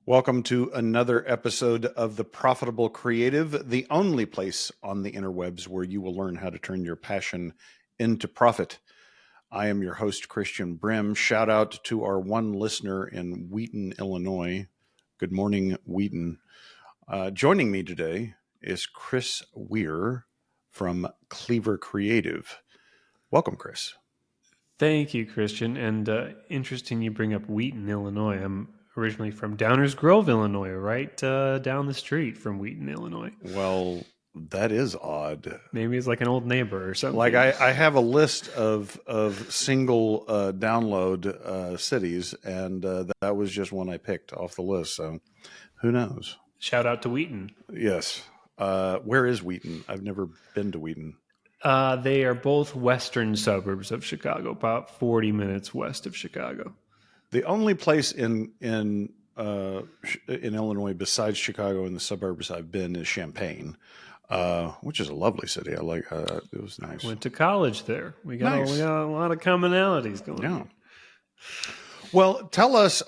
Welcome to another episode of the Profitable Creative, the only place on the interwebs where you will learn how to turn your passion into profit. I am your host, Christian Brim. Shout out to our one listener in Wheaton, Illinois. Good morning, Wheaton. Joining me today is Chris Weiher from Cleaver Creative. Welcome, Chris. Thank you, Christian. And interesting you bring up Wheaton, Illinois. I'm originally from Downers Grove, Illinois, right down the street from Wheaton, Illinois. Well, that is odd. Maybe it's like an old neighbor or something. Like I have a list of single download cities, and that was just one I picked off the list. So who knows? Shout out to Wheaton. Yes. Where is Wheaton? I've never been to Wheaton. They are both western suburbs of Chicago, about 40 minutes west of Chicago. The only place in Illinois besides Chicago and the suburbs I've been is Champaign, which is a lovely city. I like it was nice. Went to college there. We got a lot of commonalities going on. Well, tell us.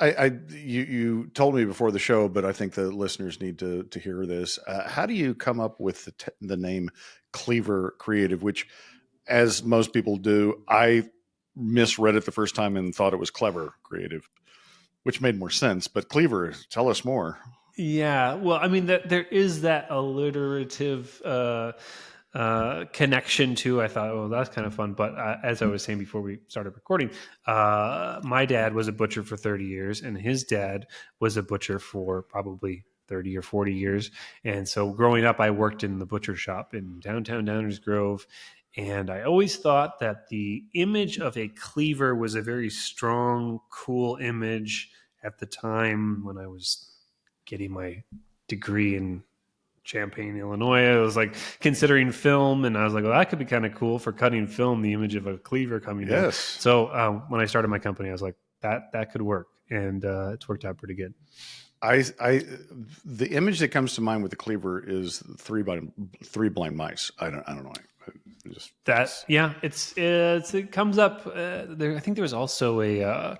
You told me before the show, but I think the listeners need to hear this. How do you come up with the name Cleaver Creative? Which, as most people do, I misread it the first time and thought it was Clever Creative, which made more sense. But Cleaver, tell us more. Yeah, well, I mean, there is that alliterative connection to. I thought, oh, that's kind of fun. But as I was saying before we started recording, my dad was a butcher for 30 years, and his dad was a butcher for probably 30 or 40 years. And so growing up, I worked in the butcher shop in downtown Downers Grove. And I always thought that the image of a cleaver was a very strong, cool image at the time when I was getting my degree in Champaign, Illinois. I was like considering film, and I was like, well, that could be kind of cool for cutting film, the image of a cleaver coming down. So when I started my company, I was like, that could work. And it's worked out pretty good. The image that comes to mind with the cleaver is three blind mice. I don't know. It comes up there. I think there was also a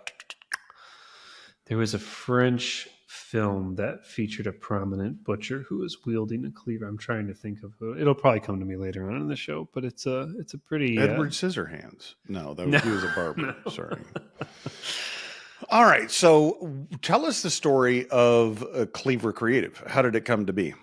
French film that featured a prominent butcher who was wielding a cleaver. I'm trying to think of who. It'll probably come to me later on in the show, but it's a pretty Edward Scissorhands. No, he was a barber. No. Sorry. All right, so tell us the story of Cleaver Creative. How did it come to be?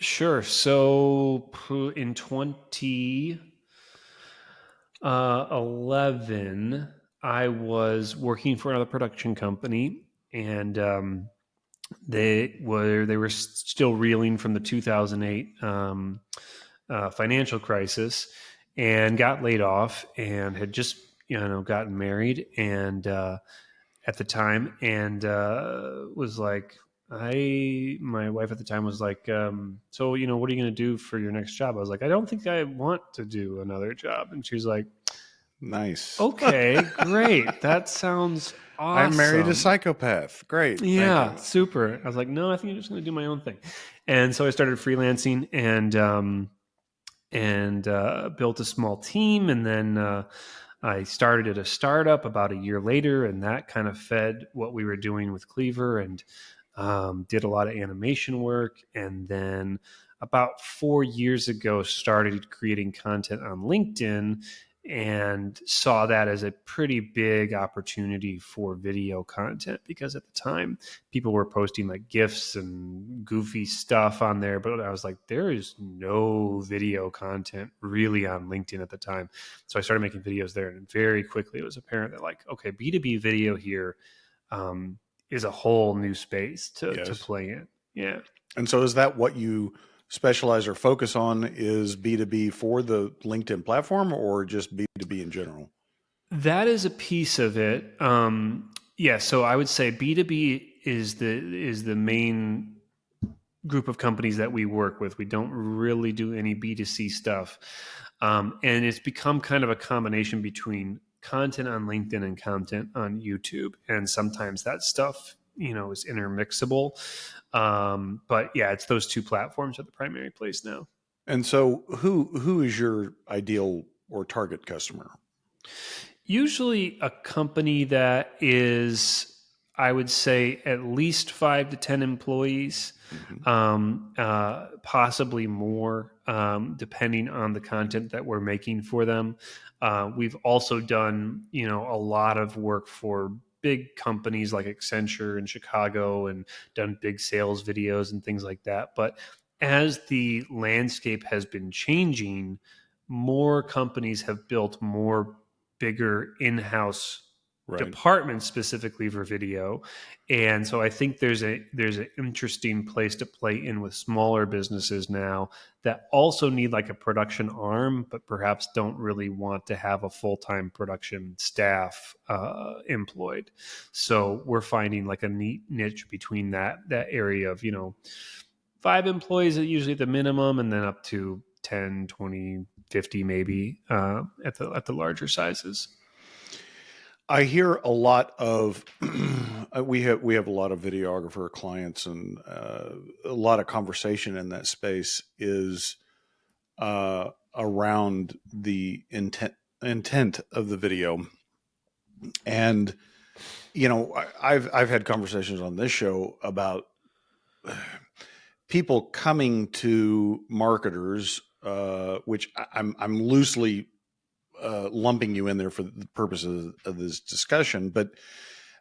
Sure. So in 2011, I was working for another production company, and they were still reeling from the 2008 financial crisis, and got laid off, and had just gotten married, and at the time, and was like. My wife at the time was like, so, what are you going to do for your next job? I was like, I don't think I want to do another job. And she was like, nice. Okay, great. That sounds awesome. I married a psychopath. Great. Yeah, super. I was like, no, I think I'm just going to do my own thing. And so I started freelancing and built a small team. And then I started at a startup about a year later, and that kind of fed what we were doing with Cleaver, and did a lot of animation work. And then about 4 years ago, started creating content on LinkedIn, and saw that as a pretty big opportunity for video content, because at the time people were posting like GIFs and goofy stuff on there. But I was like, there is no video content really on LinkedIn at the time. So I started making videos there, and very quickly it was apparent that like, okay, B2B video here, is a whole new space to play in. Yeah. And so is that what you specialize or focus on, is B2B for the LinkedIn platform, or just B2B in general? That is a piece of it. So I would say B2B is the main group of companies that we work with. We don't really do any B2C stuff. And it's become kind of a combination between content on LinkedIn and content on YouTube. And sometimes that stuff, is intermixable. But yeah, it's those two platforms are the primary place now. And so who is your ideal or target customer? Usually a company that is I would say at least 5 to 10 employees, Mm-hmm. possibly more, depending on the content that we're making for them. We've also done, a lot of work for big companies like Accenture in Chicago and done big sales videos and things like that. But as the landscape has been changing, more companies have built more bigger in-house Right. departments specifically for video. And so I think there's an interesting place to play in with smaller businesses now that also need like a production arm, but perhaps don't really want to have a full-time production staff employed. So we're finding like a neat niche between that area of 5 employees at usually the minimum, and then up to 10, 20, 50 maybe at the larger sizes. I hear a lot of we have a lot of videographer clients, and a lot of conversation in that space is around the intent of the video. And I've had conversations on this show about people coming to marketers, which I'm loosely lumping you in there for the purposes of this discussion, but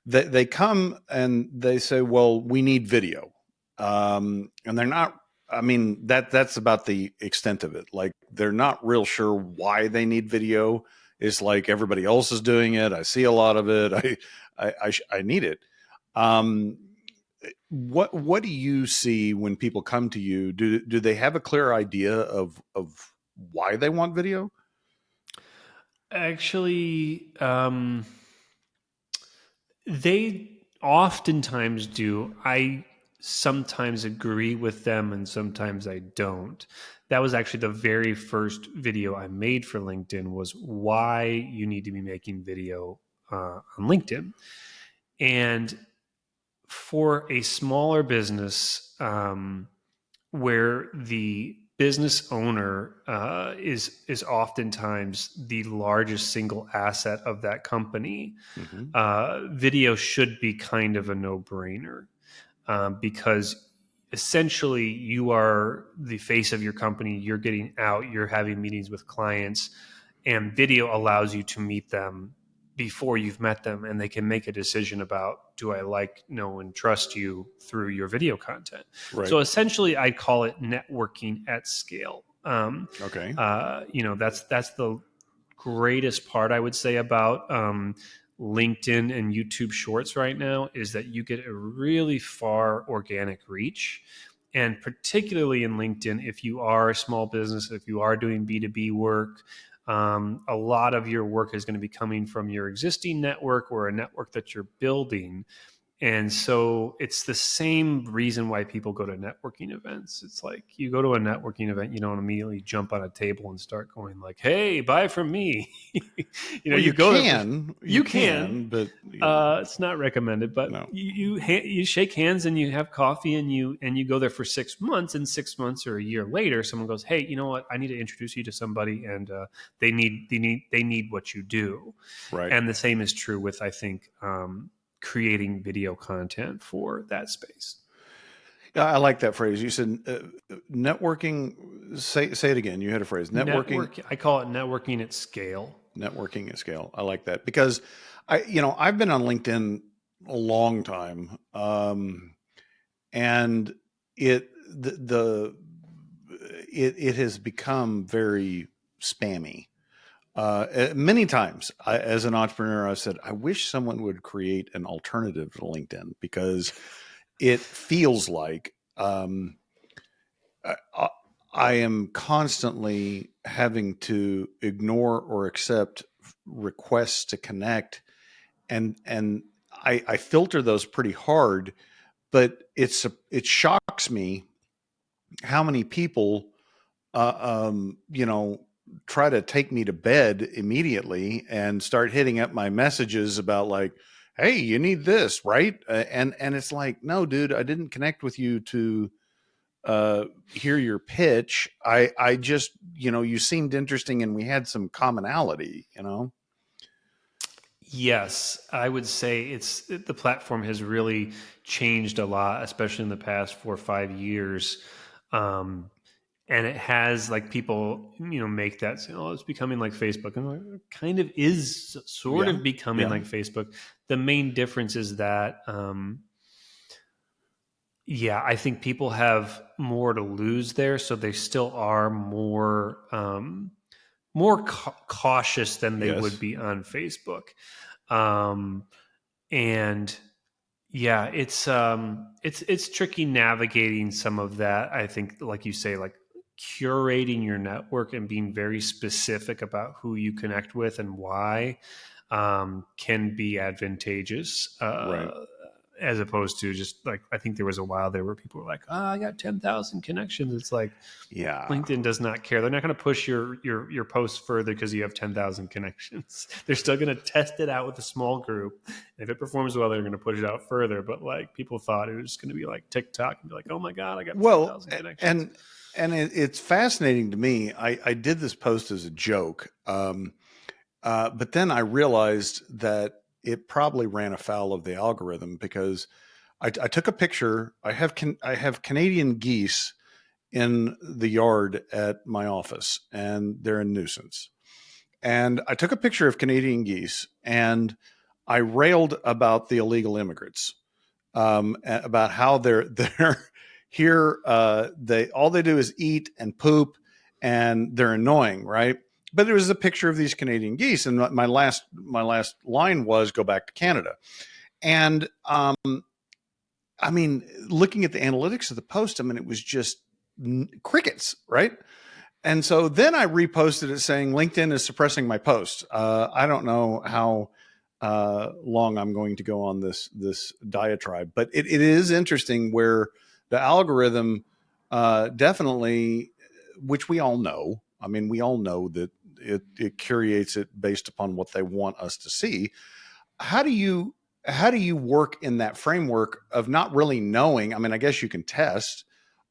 they come and they say, well, we need video. And they're not, I mean, that's about the extent of it. Like, they're not real sure why they need video. It's like everybody else is doing it. I see a lot of it. I need it. Um, what do you see when people come to you? Do they have a clear idea of why they want video? Actually, they oftentimes do. I sometimes agree with them and sometimes I don't. That was actually the very first video I made for LinkedIn, was why you need to be making video on LinkedIn. And for a smaller business, where the business owner is oftentimes the largest single asset of that company, Mm-hmm. video should be kind of a no-brainer, because essentially you are the face of your company. You're getting out, you're having meetings with clients, and video allows you to meet them before you've met them, and they can make a decision about, do I like, know, and trust you through your video content. Right. So essentially I call it networking at scale. Okay. That's the greatest part, I would say, about LinkedIn and YouTube Shorts right now, is that you get a really far organic reach. And particularly in LinkedIn, if you are a small business, if you are doing B2B work, a lot of your work is going to be coming from your existing network or a network that you're building. And so it's the same reason why people go to networking events. It's like, you go to a networking event, you don't immediately jump on a table and start going like, "Hey, buy from me." Well, You go there for, you you can. can, but It's not recommended, but no. you shake hands and you have coffee, and you go there for 6 months. And 6 months or a year later, someone goes, "Hey, you know what? I need to introduce you to somebody, and they need what you do." Right. And the same is true with, I think, creating video content for that space. I like that phrase. You said networking. Say it again. You had a phrase, networking. I call it networking at scale. Networking at scale. I like that because I've been on LinkedIn a long time, and it has become very spammy. Many times, as an entrepreneur, I've said, I wish someone would create an alternative to LinkedIn, because it feels like I, I am constantly having to ignore or accept requests to connect, and I filter those pretty hard. But it shocks me how many people try to take me to bed immediately and start hitting up my messages about, like, hey, you need this, right? And it's like, no, dude, I didn't connect with you to hear your pitch. I just, you seemed interesting and we had some commonality. Yes, I would say the platform has really changed a lot, especially in the past 4 or 5 years. Um, and it has like people, make that say, oh, it's becoming like Facebook. And it kind of is sort Yeah. of becoming Yeah. like Facebook. The main difference is that, yeah, I think people have more to lose there. So they still are more cautious than they would Yes. be on Facebook. Um, and yeah, it's tricky navigating some of that. I think, like you say, like curating your network and being very specific about who you connect with and why can be advantageous. Right. As opposed to just like, I think there was a while there where people were like, "Oh, I got 10,000 connections." It's like Yeah. LinkedIn does not care. They're not going to push your posts further because you have 10,000 connections. They're still going to test it out with a small group. And if it performs well, they're going to push it out further. But like people thought it was just going to be like TikTok and be like, "Oh my god, I got Well, 10,000 connections." it's fascinating to me. I did this post as a joke, but then I realized that it probably ran afoul of the algorithm because I took a picture. I have Canadian geese in the yard at my office, and they're a nuisance. And I took a picture of Canadian geese, and I railed about the illegal immigrants, about how they're here. They all they do is eat and poop, and they're annoying, right? But there was a picture of these Canadian geese, and my last line was "Go back to Canada." And I mean, looking at the analytics of the post, I mean, it was just crickets, right? And so then I reposted it saying LinkedIn is suppressing my posts. I don't know how long I'm going to go on this diatribe, but it is interesting where the algorithm definitely, which we all know. I mean, we all know that it curates it based upon what they want us to see. How do you how do you work in that framework of not really knowing? I mean, I guess you can test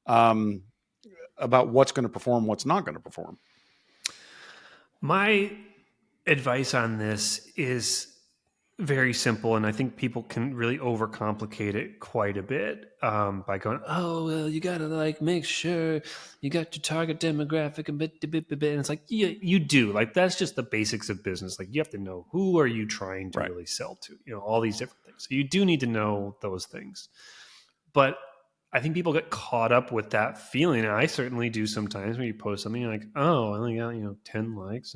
um, about what's going to perform, what's not going to perform. My advice on this is very simple, and I think people can really overcomplicate it quite a bit by going, "Oh, well, you gotta like make sure you got your target demographic and bit," and it's like, yeah, you do. Like that's just the basics of business. Like you have to know who are you trying to Right. really sell to. All these different things. So you do need to know those things, but I think people get caught up with that feeling. And I certainly do sometimes when you post something you're like, oh, I only got 10 likes,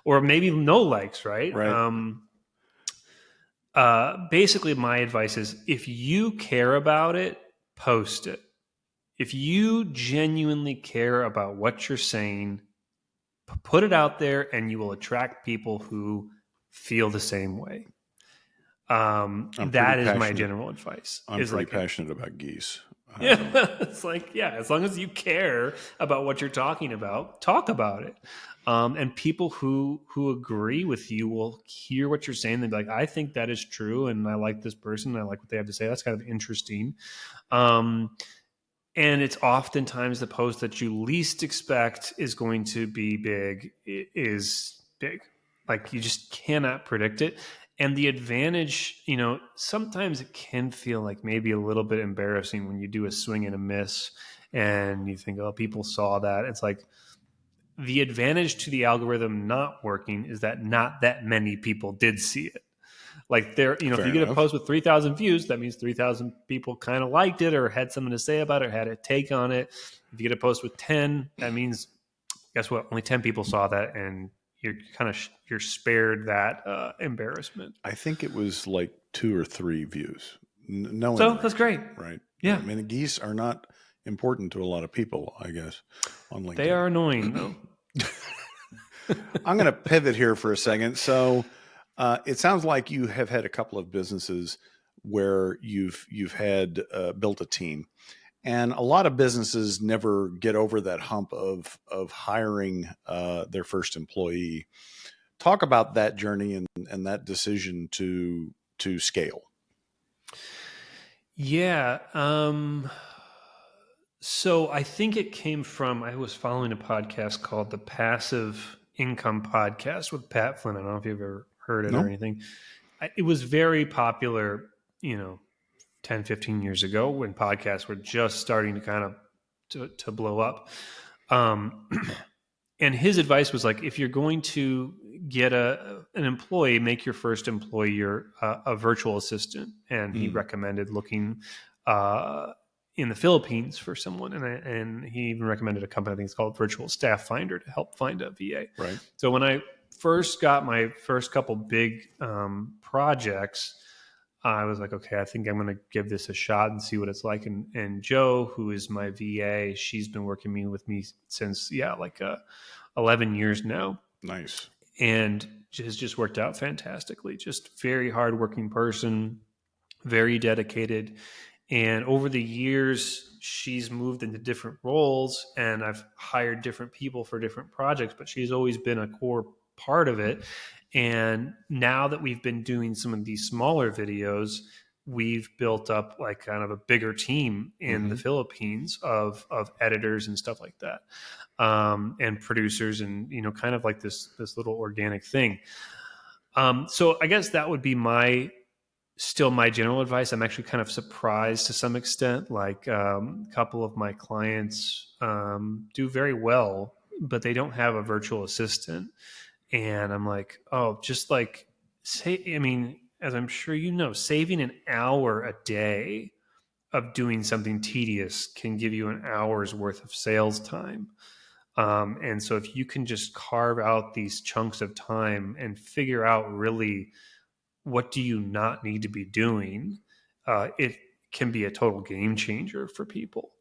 or maybe no likes, right? Right. Basically, my advice is if you care about it, post it. If you genuinely care about what you're saying, put it out there, and you will attract people who feel the same way. I'm pretty That is my passionate. general advice. I'm Is pretty like, passionate about geese. yeah, it's like, yeah, as long as you care about what you're talking about, talk about it. And people who agree with you will hear what you're saying. They'll be like, I think that is true, and I like this person. I like what they have to say. That's kind of interesting. Um, and it's oftentimes the post that you least expect is going to be big is big. Like you just cannot predict it. And the advantage, sometimes it can feel like maybe a little bit embarrassing when you do a swing and a miss and you think, oh, people saw that. It's like the advantage to the algorithm not working is that not that many people did see it. Like there, if Fair you get a enough. post with 3,000 views, that means 3,000 people kind of liked it or had something to say about it, or had a take on it. If you get a post with 10, that means guess what? Only 10 people saw that, and you're kind of you're spared that embarrassment. I think it was like 2 or 3 views. No So that's interaction. great. Right. Yeah. Yeah, I mean, the geese are not important to a lot of people, I guess, on they LinkedIn. are annoying though. I'm going to pivot here for a second. So, it sounds like you have had a couple of businesses where you've had built a team, and a lot of businesses never get over that hump of hiring their first employee. Talk about that journey and that decision to scale. Yeah. So I think it came from I was following a podcast called the Passive Income Podcast with Pat Flynn. I don't know if you've ever heard it or No. anything. It was very popular, 10, 15 years ago when podcasts were just starting to kind of to blow up. Um, and his advice was like, if you're going to get an employee, make your first employee a virtual assistant. And he recommended looking in the Philippines for someone. And he even recommended a company, I think it's called Virtual Staff Finder, to help find a VA. Right. So when I first got my first couple big projects, I was like, okay, I think I'm going to give this a shot and see what it's like. And Joe, who is my VA, she's been working with me since, 11 years now. Nice. And has just worked out fantastically. Just very hardworking person, very dedicated. And over the years, she's moved into different roles, and I've hired different people for different projects, but she's always been a core part of it. And now that we've been doing some of these smaller videos, we've built up like kind of a bigger team in the Philippines of editors and stuff like that, and producers, and kind of like this little organic thing. So I guess that would be still my general advice. I'm actually kind of surprised to some extent. Like a couple of my clients do very well, but they don't have a virtual assistant. And I'm like, oh, just like as I'm sure saving an hour a day of doing something tedious can give you an hour's worth of sales time. And so if you can just carve out these chunks of time and figure out really what do you not need to be doing, it can be a total game changer for people.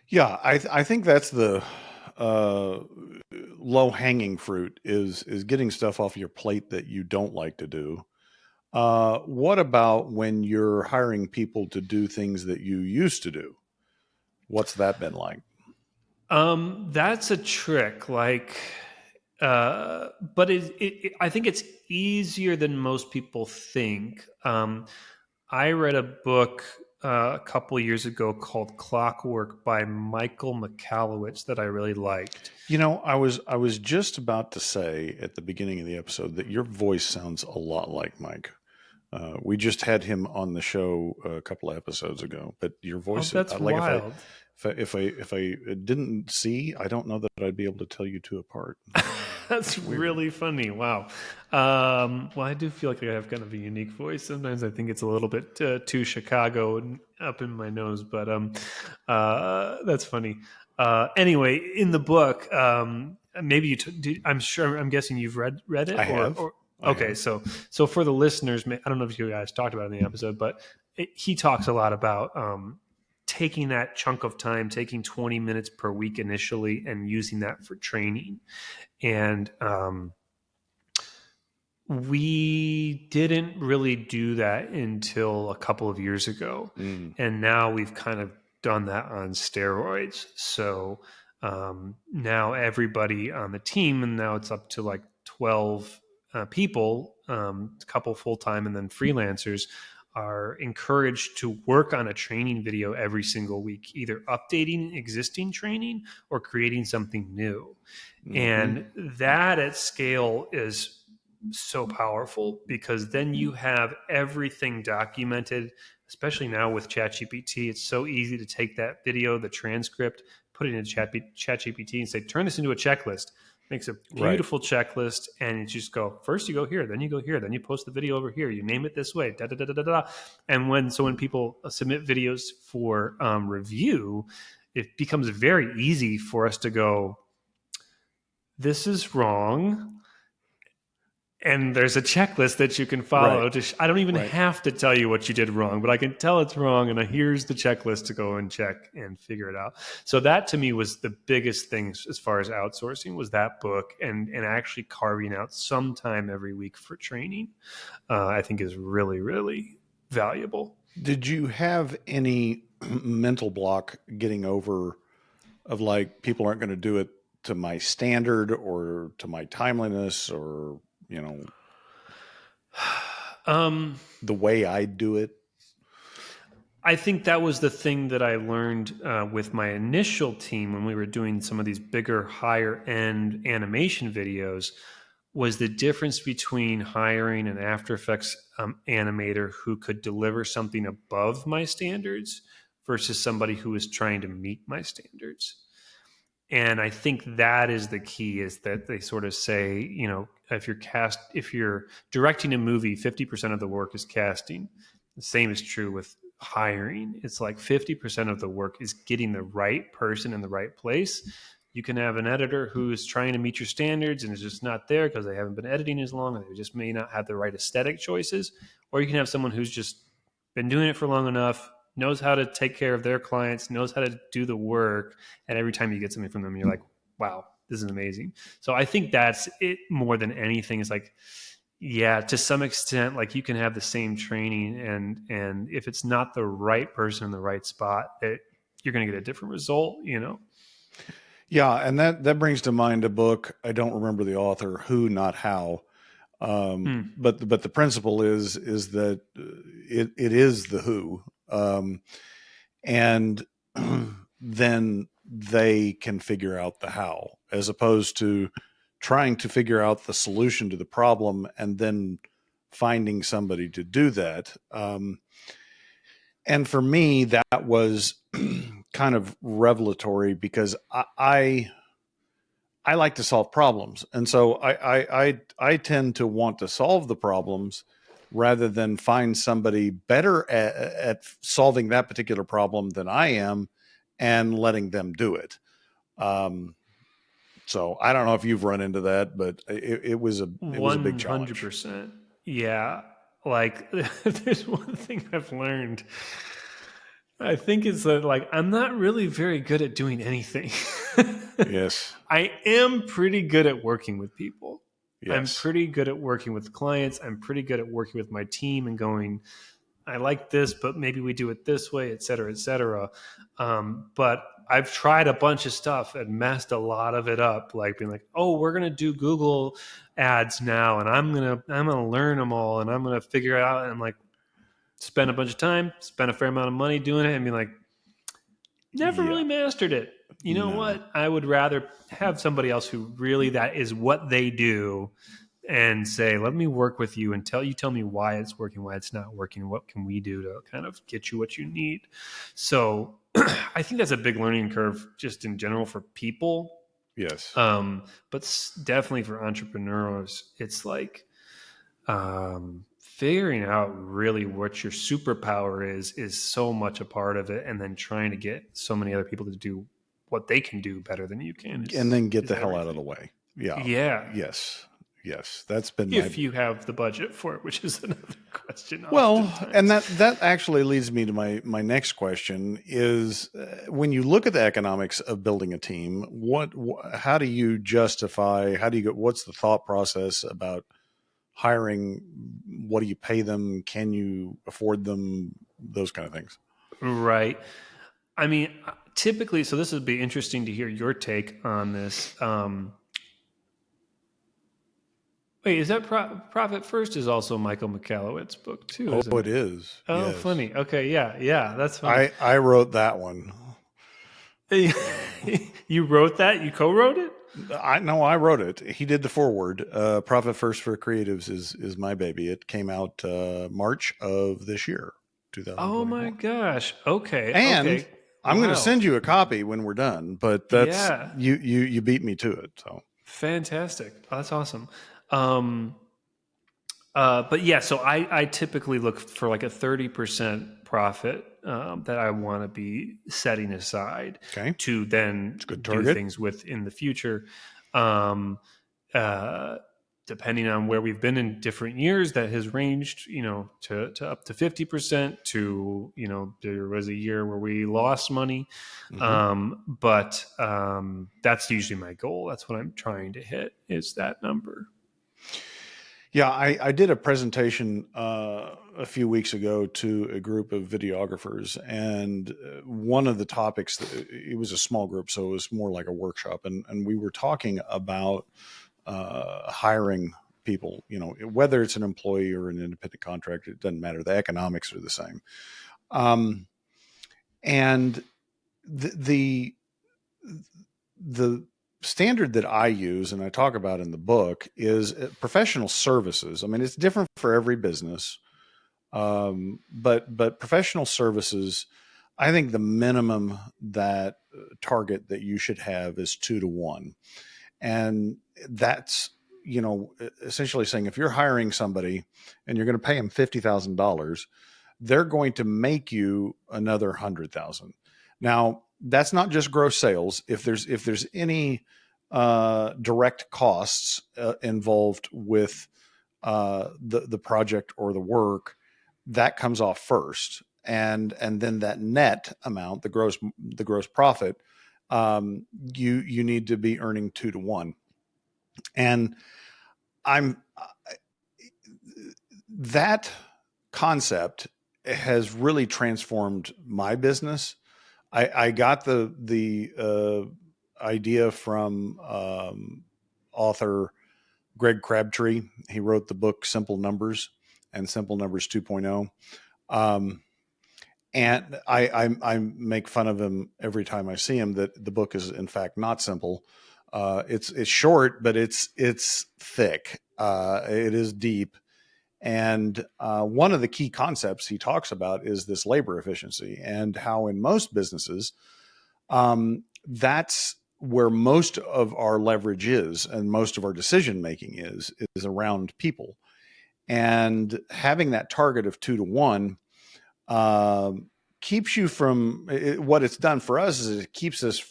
Yeah, I think that's the low hanging fruit is getting stuff off your plate that you don't like to do. What about when you're hiring people to do things that you used to do? What's that been like? That's a trick. Like, but I think it's easier than most people think. I read a book a couple years ago called Clockwork by Michael Michalowicz that I really liked. I was just about to say at the beginning of the episode that your voice sounds a lot like Mike. We just had him on the show a couple of episodes ago, but your Oh, voice, that's like wild. if I didn't see, I don't know that I'd be able to tell you two apart. That's really funny. Wow. Well, I do feel like I have kind of a unique voice. Sometimes I think it's a little bit too Chicago and up in my nose, but that's funny. Anyway, in the book, maybe I'm guessing you've read it, I have. Okay, so for the listeners, I don't know if you guys talked about it in the episode, but he talks a lot about taking that chunk of time, taking 20 minutes per week initially, and using that for training. And we didn't really do that until a couple of years ago. And now we've kind of done that on steroids. So now everybody on the team, and now it's up to like 12 people, a couple full-time and then freelancers, are encouraged to work on a training video every single week, either updating existing training or creating something new. And that at scale is so powerful, because then you have everything documented, especially now with ChatGPT. It's so easy to take that video, the transcript, put it in ChatGPT and say, turn this into a checklist. Makes a beautiful checklist, and you just go, first you go here, then you go here, then you post the video over here, you name it this way, da da da da da da. And when people submit videos for review, it becomes very easy for us to go, this is wrong. And there's a checklist that you can follow. I don't even have to tell you what you did wrong, but I can tell it's wrong. And here's the checklist to go and check and figure it out. So that to me was the biggest thing as far as outsourcing, was that book, and actually carving out some time every week for training, I think is really, really valuable. Did you have any mental block getting over of like, people aren't going to do it to my standard or to my timeliness, or, the way I do it? I think that was the thing that I learned with my initial team when we were doing some of these bigger, higher end animation videos, was the difference between hiring an After Effects animator who could deliver something above my standards versus somebody who was trying to meet my standards. And I think that is the key, is that they sort of say, if you're directing a movie, 50% of the work is casting. The same is true with hiring. It's like 50% of the work is getting the right person in the right place. You can have an editor who is trying to meet your standards and is just not there because they haven't been editing as long, and they just may not have the right aesthetic choices. Or you can have someone who's just been doing it for long enough, knows how to take care of their clients, knows how to do the work, and every time you get something from them, you're like, wow, this is amazing. So I think that's it more than anything. Is like, yeah, to some extent, like you can have the same training, and if it's not the right person in the right spot, you're going to get a different result, Yeah, and that brings to mind a book. I don't remember the author, Who Not How. But the principle is that it is the who, and then they can figure out the how, as opposed to trying to figure out the solution to the problem and then finding somebody to do that. And for me, that was kind of revelatory, because I like to solve problems. And so I tend to want to solve the problems rather than find somebody better at solving that particular problem than I am and letting them do it. So I don't know if you've run into that, but it was a big challenge. 100%. Yeah. Like, there's one thing I've learned. I think it's that, like, I'm not really very good at doing anything. Yes. I am pretty good at working with people. I'm Yes. pretty good at working with clients. I'm pretty good at working with my team and going, I like this, but maybe we do it this way, et cetera, et cetera. But I've tried a bunch of stuff and messed a lot of it up, like being like, oh, we're gonna do Google ads now, and I'm gonna learn them all, and I'm gonna figure it out. And I'm like, spend a bunch of time, spend a fair amount of money doing it, and be like, never Yeah. really mastered it. You know No. what? I would rather have somebody else who really, that is what they do, and say, let me work with you and tell me why it's working, why it's not working, what can we do to kind of get you what you need. So I think that's a big learning curve just in general for people. Yes. But definitely for entrepreneurs, it's like figuring out really what your superpower is so much a part of it, and then trying to get so many other people to do what they can do better than you can And then get is the hell everything. out of the way. Yeah. Yeah. Yes. Yes. That's been If you have the budget for it, which is another question well, and oftentimes. that actually leads me to my next question is, when you look at the economics of building a team, how do you justify, how do you go, what's the thought process about hiring? What do you pay them? Can you afford them? Those kind of things. Right. I mean, typically, so this would be interesting to hear your take on this. Wait, is that Profit First is also Michael McCallowett's book too, Oh, isn't it it? is. Oh, Yes. funny. Okay, yeah, that's funny. I wrote that one. You wrote that? You co-wrote it? I know I wrote it. He did the foreword. Profit First for Creatives is my baby. It came out March of this year, Oh my 2024. gosh. Okay, And okay. I'm going to Wow. send you a copy when we're done. But that's Yeah. you beat me to it. So Fantastic. Oh, that's awesome. Um, but yeah, so I typically look for like a 30% profit that I want to be setting aside okay, to then it's a good do target. things with in the future. Um, uh, Depending on where we've been in different years, that has ranged, to up to 50%, to, there was a year where we lost money. Hmm. But that's usually my goal. That's what I'm trying to hit, is that number. Yeah, I did a presentation a few weeks ago to a group of videographers, and one of the topics, it was a small group, so it was more like a workshop, and we were talking about hiring people. Whether it's an employee or an independent contractor, it doesn't matter. The economics are the same. And the the standard that I use and I talk about in the book is professional services. I mean, it's different for every business, but professional services, I think the minimum that target that you should have is 2 to 1, and that's, essentially saying if you're hiring somebody and you're going to pay them $50,000, they're going to make you another 100,000. Now, that's not just gross sales. If there's any direct costs involved with the project or the work, that comes off first, and then that net amount, the gross profit, you need to be earning 2 to 1. And I'm that concept has really transformed my business. I got the idea from author Greg Crabtree. He wrote the book Simple Numbers and Simple Numbers 2.0. And I make fun of him every time I see him that the book is in fact not simple. It's short, but it's thick. It is deep. And one of the key concepts he talks about is this labor efficiency, and how in most businesses, that's where most of our leverage is, and most of our decision making is around people. And having that target of 2 to 1 keeps you from what it's done for us is it keeps us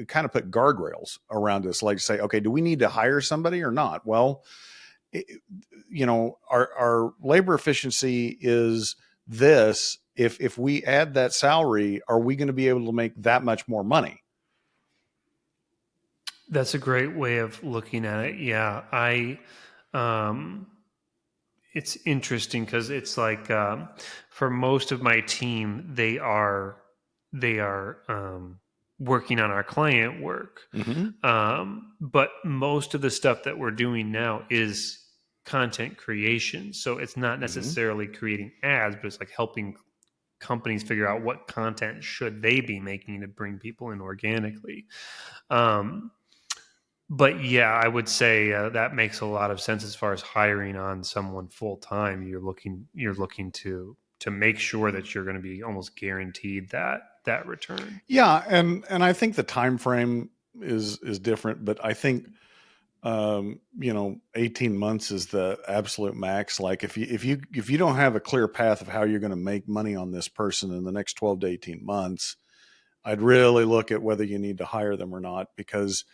kind of put guardrails around us, like say, okay, do we need to hire somebody or not? Well, our labor efficiency is this. If we add that salary, are we going to be able to make that much more money? That's a great way of looking at it. Yeah, um, it's interesting because it's like for most of my team, they are working on our client work, Mm-hmm. but most of the stuff that we're doing now is content creation. So it's not Mm-hmm. necessarily creating ads, but it's like helping companies figure out what content should they be making to bring people in organically. Um, but yeah, I would say that makes a lot of sense as far as hiring on someone full time. You're looking to make sure that you're going to be almost guaranteed that return. Yeah, and I think the time frame is different, but I think 18 months is the absolute max. Like if you don't have a clear path of how you're going to make money on this person in the next 12 to 18 months, I'd really look at whether you need to hire them or not, because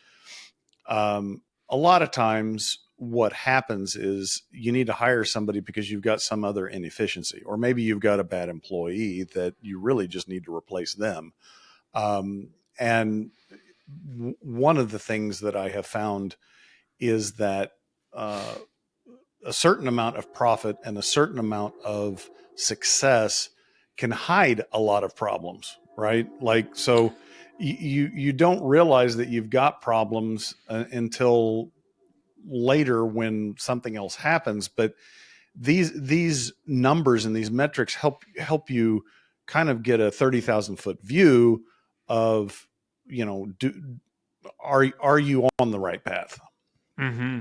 a lot of times what happens is you need to hire somebody because you've got some other inefficiency, or maybe you've got a bad employee that you really just need to replace them. And one of the things that I have found is that uh, a certain amount of profit and a certain amount of success can hide a lot of problems, right? Like, so you don't realize that you've got problems until later when something else happens. But these numbers and these metrics help you kind of get a 30,000 foot view of, are you on the right path? Hmm.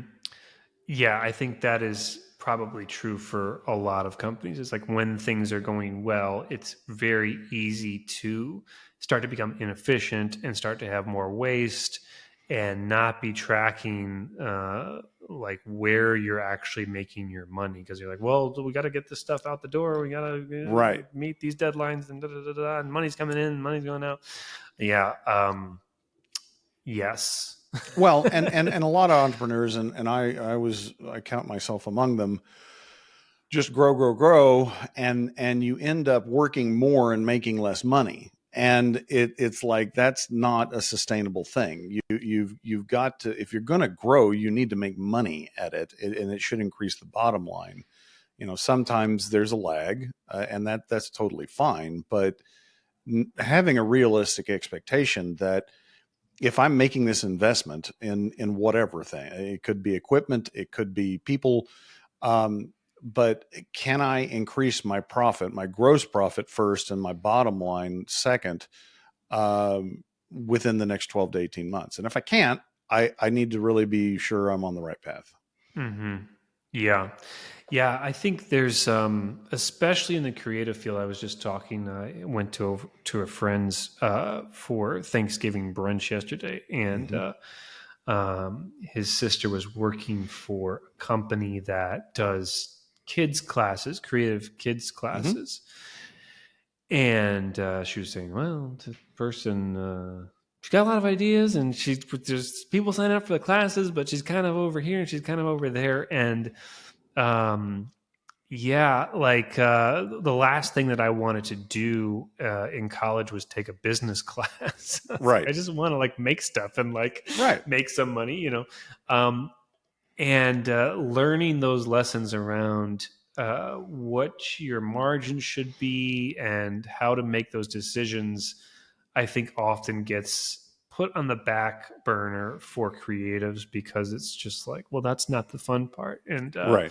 Yeah, I think that is probably true for a lot of companies. It's like when things are going well, it's very easy to start to become inefficient and start to have more waste and not be tracking like where you're actually making your money, because you're like, well, we got to get this stuff out the door. We got to Right. meet these deadlines and da, da, da, da, and money's coming in, money's going out. Yeah. Yes. Well, and a lot of entrepreneurs, and I count myself among them, just grow, and you end up working more and making less money. And it's like, that's not a sustainable thing. You've got to, if you're going to grow, you need to make money at it, and it should increase the bottom line. Sometimes there's a lag, and that's totally fine. But having a realistic expectation that if I'm making this investment in whatever thing, it could be equipment, it could be people, but can I increase my profit, my gross profit first, and my bottom line second, within the next 12 to 18 months? And if I can't, I need to really be sure I'm on the right path. Hmm. Yeah. Yeah. I think there's, especially in the creative field, I was just talking, I went to a friend's for Thanksgiving brunch yesterday, and Hmm. his sister was working for a company that does kids classes, creative kids Hmm. classes. And she was saying, well, the person, she's got a lot of ideas, and there's people signing up for the classes, but she's kind of over here and she's kind of over there. And um, yeah, like the last thing that I wanted to do in college was take a business class. I was like, Right. I just want to like make stuff and like Right. make some money. Um, and learning those lessons around what your margin should be and how to make those decisions, I think often gets put on the back burner for creatives because it's just like, well, that's not the fun part. And Right.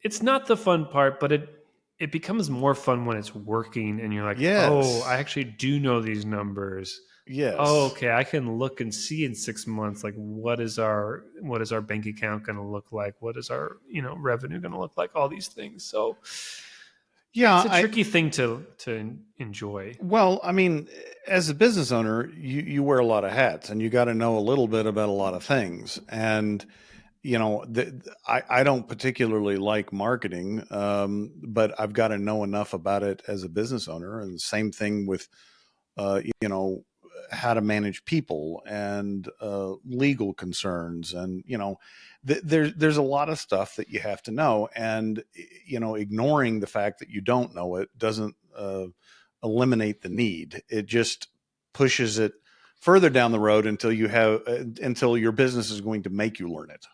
it's not the fun part, but it becomes more fun when it's working and you're like, oh, I Yes. actually do know these numbers. Oh, Yes. okay, I can look and see in 6 months like what is our bank account going to look like? What is our revenue going to look like? All these things. So Yeah. it's a tricky thing to enjoy. Well, I mean, as a business owner, you wear a lot of hats, and you got to know a little bit about a lot of things. And I don't particularly like marketing, but I've got to know enough about it as a business owner. And the same thing with how to manage people and legal concerns, and there's a lot of stuff that you have to know, and ignoring the fact that you don't know it doesn't eliminate the need. It just pushes it further down the road until your business is going to make you learn it.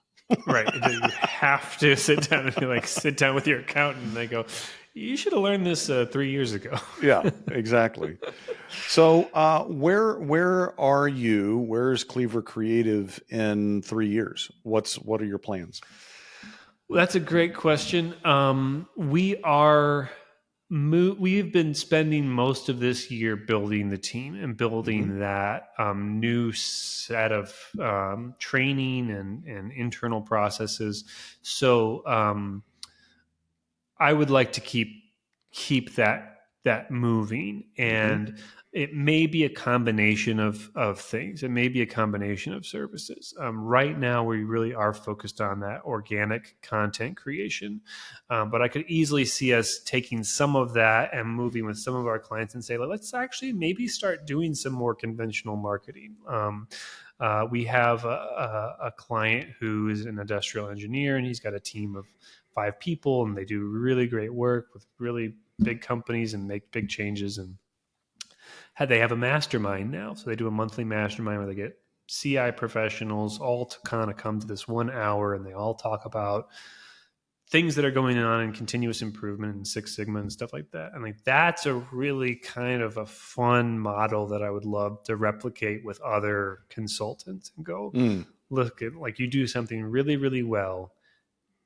Right. Until you have to sit down and sit down with your accountant and they go, you should have learned this 3 years ago. Yeah, exactly. So, where are you? Where is Cleaver Creative in 3 years? What are your plans? Well, that's a great question. We've been spending most of this year building the team and Hmm. building that new set of training and internal processes. So I would like to keep that moving, Hmm. and it may be a combination of things. It may be a combination of services. Right now, we really are focused on that organic content creation, but I could easily see us taking some of that and moving with some of our clients and say, let's actually maybe start doing some more conventional marketing. We have a client who is an industrial engineer, and he's got a team of 5 people, and they do really great work with really big companies and make big changes. And they have a mastermind now, so they do a monthly mastermind where they get CI professionals all to kind of come to this 1 hour, and they all talk about things that are going on in continuous improvement and Six Sigma and stuff like that. And like that's a really kind of a fun model that I would love to replicate with other consultants and go, Mm. look at like you do something really, really well.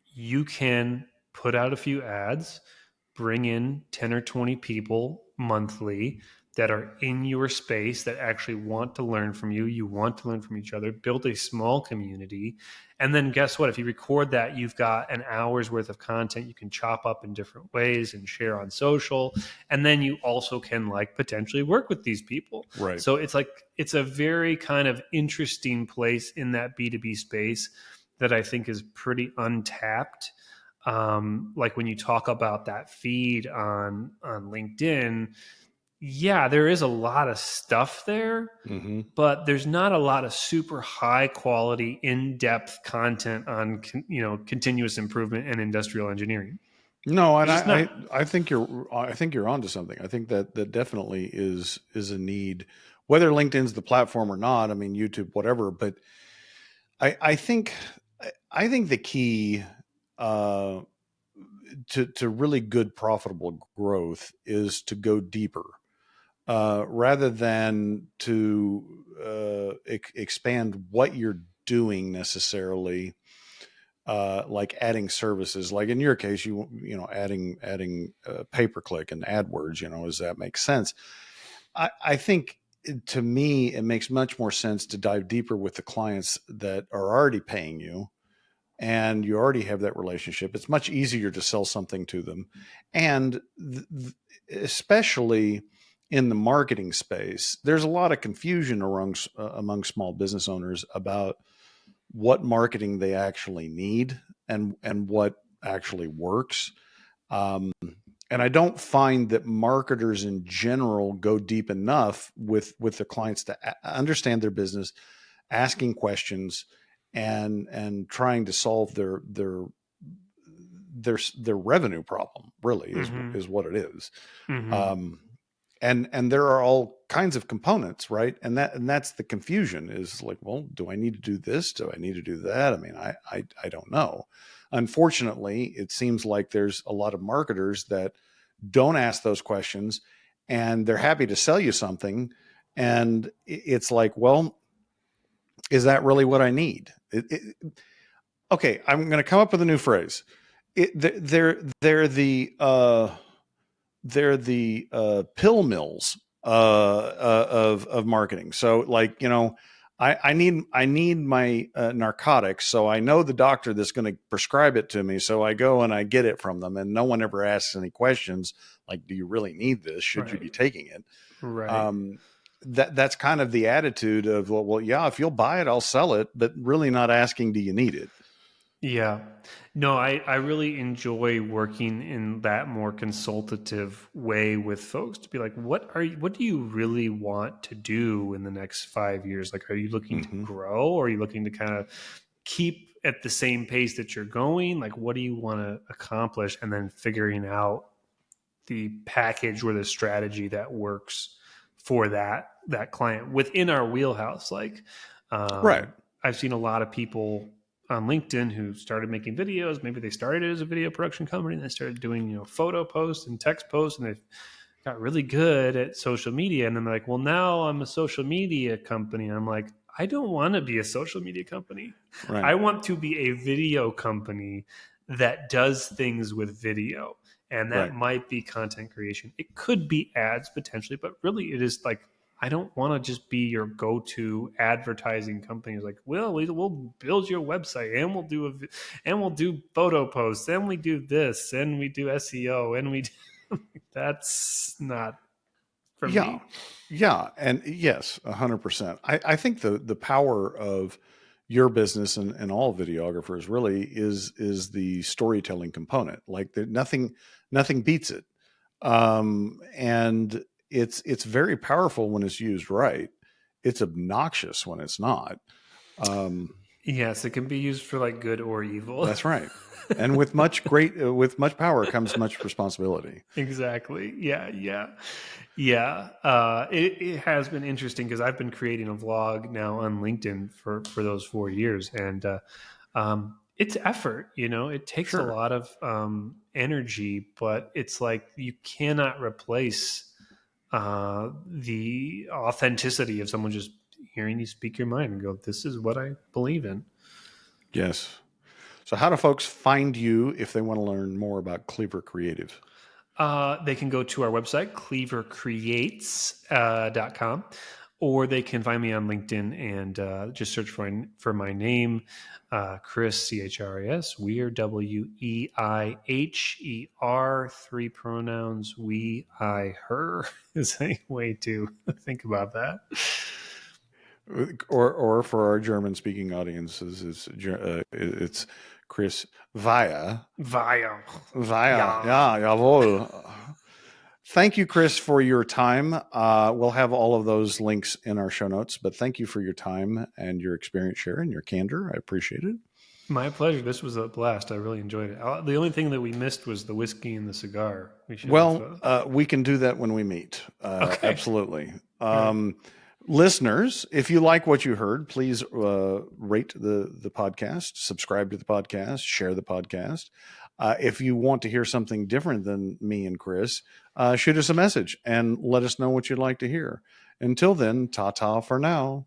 You can put out a few ads, bring in 10 or 20 people monthly that are in your space that actually want to learn from you. You want to learn from each other, build a small community. And then guess what? If you record that, you've got an hour's worth of content you can chop up in different ways and share on social. And then you also can like potentially work with these people. Right. So it's like, it's a very kind of interesting place in that B2B space that I think is pretty untapped. Like when you talk about that feed on LinkedIn, yeah, there is a lot of stuff there, Hmm. but there's not a lot of super high quality, in depth content on continuous improvement and industrial engineering. No, and There's just not. I think you're onto something. I think that definitely is a need, whether LinkedIn's the platform or not. I mean, YouTube, whatever. But I think the key uh, to really good profitable growth is to go deeper, rather than to expand what you're doing necessarily. Like adding services, like in your case, adding pay per click and AdWords. Does that make sense? I think to me, it makes much more sense to dive deeper with the clients that are already paying you and you already have that relationship. It's much easier to sell something to them. And especially in the marketing space, there's a lot of confusion among small business owners about what marketing they actually need and what actually works. Um, and I don't find that marketers in general go deep enough with the clients to understand their business, asking questions, and trying to solve their revenue problem. Really Mm-hmm. is what it is. Mm-hmm. Um, and there are all kinds of components, right? And that's the confusion is like, well, do I need to do this? Do I need to do that? I mean, I don't know. Unfortunately, it seems like there's a lot of marketers that don't ask those questions and they're happy to sell you something. And it's like, well, is that really what I need? Okay, I'm going to come up with a new phrase. They're the pill mills of marketing. So, like, I need my narcotics, so I know the doctor that's going to prescribe it to me. So I go and I get it from them, and no one ever asks any questions like, "Do you really need this? Should you Right. be taking it?" Right. Um, that's kind of the attitude of, well, yeah, if you'll buy it, I'll sell it, but really not asking, "Do you need it?" Yeah. No, I really enjoy working in that more consultative way with folks to be like, what do you really want to do in the next 5 years? Like, are you looking to Mm-hmm. grow, or are you looking to kind of keep at the same pace that you're going? Like, what do you want to accomplish? And then figuring out the package or the strategy that works for that client within our wheelhouse. Like, Right. I've seen a lot of people on LinkedIn who started making videos. Maybe they started as a video production company and they started doing, photo posts and text posts, and they got really good at social media. And then they're like, well, now I'm a social media company. And I'm like, I don't want to be a social media company. Right. I want to be a video company that does things with video. And that Right. might be content creation. It could be ads potentially, but really it is like, I don't want to just be your go-to advertising company. It's like, well, we'll build your website and we'll do photo posts and we do this and we do SEO and we do, that's not for Yeah. me. Yeah. And yes, 100%. I think the power of your business and all videographers really is the storytelling component. Like nothing beats it. And it's very powerful when it's used right. It's obnoxious when it's not. Um, Yes, it can be used for like good or evil. that's right. And with much power comes much responsibility. Exactly. Yeah. Yeah. Yeah. It has been interesting because I've been creating a vlog now on LinkedIn for those 4 years. And it's effort, it takes a Sure. lot of energy, but it's like you cannot replace the authenticity of someone just hearing you speak your mind and go, this is what I believe in. Yes. So how do folks find you if they want to learn more about Cleaver Creative? They can go to our website, cleavercreates.com, or they can find me on LinkedIn and just search for my name, Chris, Chris, Weiher, Weiher, three pronouns, we, I, her is a way to think about that. Or for our German speaking audiences, it's Chris Weiher. Weiher. Weiher. Ja. Ja, jawohl. Thank you, Chris, for your time. We'll have all of those links in our show notes, but thank you for your time and your experience share and your candor. I appreciate it. My pleasure. This was a blast. I really enjoyed it. The only thing that we missed was the whiskey and the cigar. We should have. Well, we can do that when we meet. Okay. Absolutely. All right. Listeners, if you like what you heard, please rate the podcast, subscribe to the podcast, share the podcast. If you want to hear something different than me and Chris, shoot us a message and let us know what you'd like to hear. Until then, ta ta for now.